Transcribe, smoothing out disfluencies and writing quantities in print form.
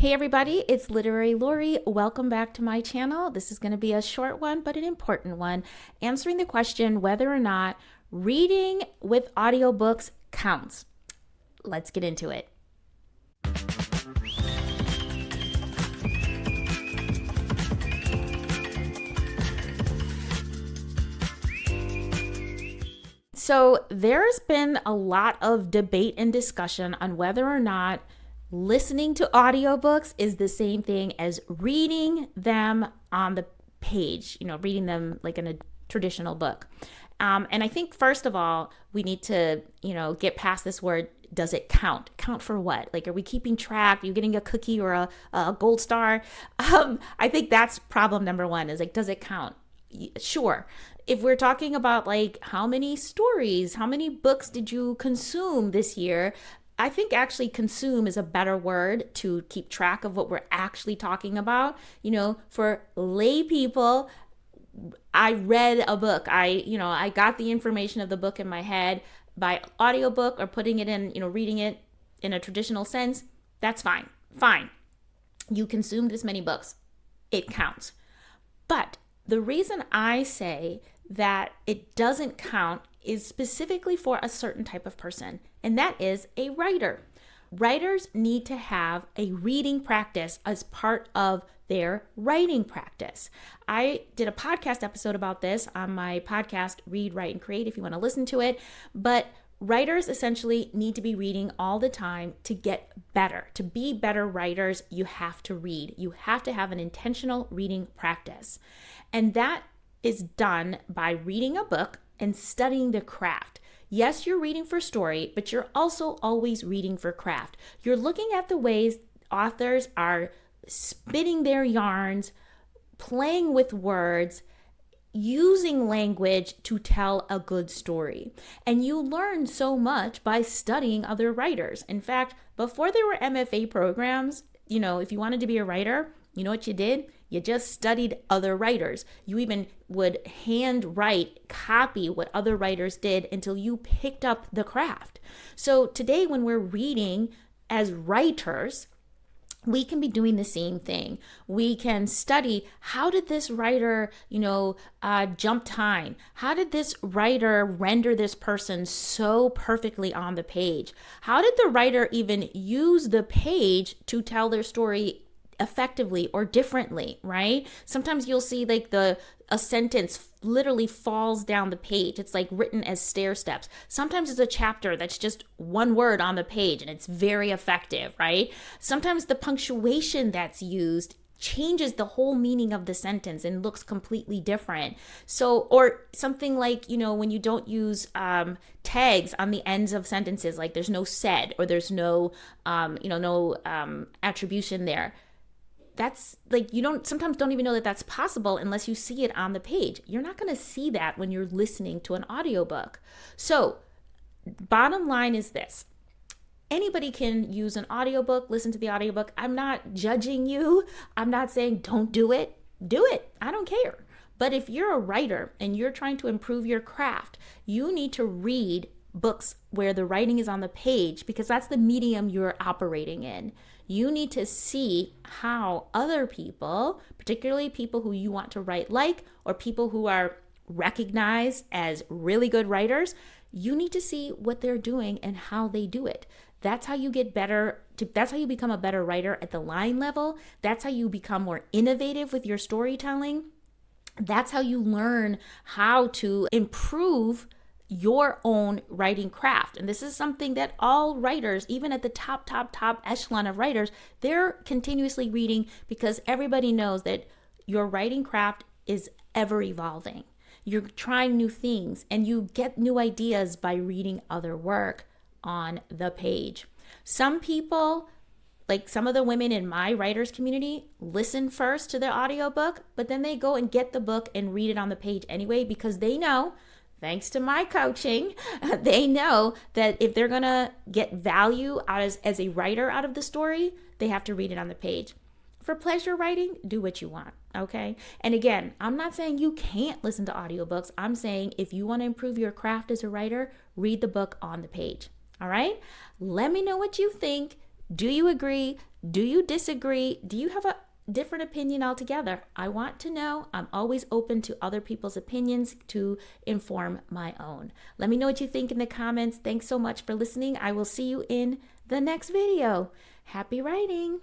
Hey everybody, it's Literary Lori. Welcome back to my channel. This is going to be a short one, but an important one, answering the question whether or not reading with audiobooks counts. Let's get into it. So there's been a lot of debate and discussion on whether or not listening to audiobooks is the same thing as reading them on the page, reading them like in a traditional book. And I think, first of all, we need to, get past this word. Does it count? Count for what? Like, are we keeping track? Are you getting a cookie or a gold star? I think that's problem number one is like, does it count? Sure. If we're talking about like how many stories, how many books did you consume this year? I think actually consume is a better word to keep track of what we're actually talking about. For lay people, I read a book. I got the information of the book in my head by audiobook or putting it in, reading it in a traditional sense. That's fine. Fine. You consumed this many books. It counts. But the reason I say that it doesn't count is specifically for a certain type of person, and that is a writer. Writers need to have a reading practice as part of their writing practice. I did a podcast episode about this on my podcast, Read, Write, and Create, if you want to listen to it. But writers essentially need to be reading all the time to get better. To be better writers, you have to read. You have to have an intentional reading practice. And that is done by reading a book and studying the craft. Yes, you're reading for story, but you're also always reading for craft. You're looking at the ways authors are spinning their yarns, playing with words, using language to tell a good story. And you learn so much by studying other writers. In fact, before there were MFA programs, if you wanted to be a writer, you know what you did? You just studied other writers. You even would handwrite, copy what other writers did until you picked up the craft. So today when we're reading as writers, we can be doing the same thing. We can study, how did this writer, jump time? How did this writer render this person so perfectly on the page? How did the writer even use the page to tell their story effectively or differently, right? Sometimes you'll see like a sentence literally falls down the page. It's like written as stair steps. Sometimes it's a chapter that's just one word on the page and it's very effective, right? Sometimes the punctuation that's used changes the whole meaning of the sentence and looks completely different. So, or something like, when you don't use tags on the ends of sentences, like there's no said or there's no, attribution there. That's like, you sometimes don't even know that that's possible unless you see it on the page. You're not going to see that when you're listening to an audiobook. So bottom line is this. Anybody can use an audiobook, listen to the audiobook. I'm not judging you. I'm not saying don't do it. Do it. I don't care. But if you're a writer and you're trying to improve your craft, you need to read books where the writing is on the page because that's the medium you're operating in. You need to see how other people, particularly people who you want to write like, or people who are recognized as really good writers, you need to see what they're doing and how they do it. That's how you get better. That's how you become a better writer at the line level. That's how you become more innovative with your storytelling. That's how you learn how to improve your own writing craft. And this is something that all writers, even at the top echelon of writers, they're continuously reading because everybody knows that your writing craft is ever evolving. You're trying new things and you get new ideas by reading other work on the page. Some people, like some of the women in my writers community, listen first to the audiobook, but then they go and get the book and read it on the page anyway because they know, thanks to my coaching, they know that if they're going to get value as a writer out of the story, they have to read it on the page. For pleasure writing, do what you want, okay? And again, I'm not saying you can't listen to audiobooks. I'm saying if you want to improve your craft as a writer, read the book on the page, all right? Let me know what you think. Do you agree? Do you disagree? Do you have a different opinion altogether? I want to know. I'm always open to other people's opinions to inform my own. Let me know what you think in the comments. Thanks so much for listening. I will see you in the next video. Happy writing.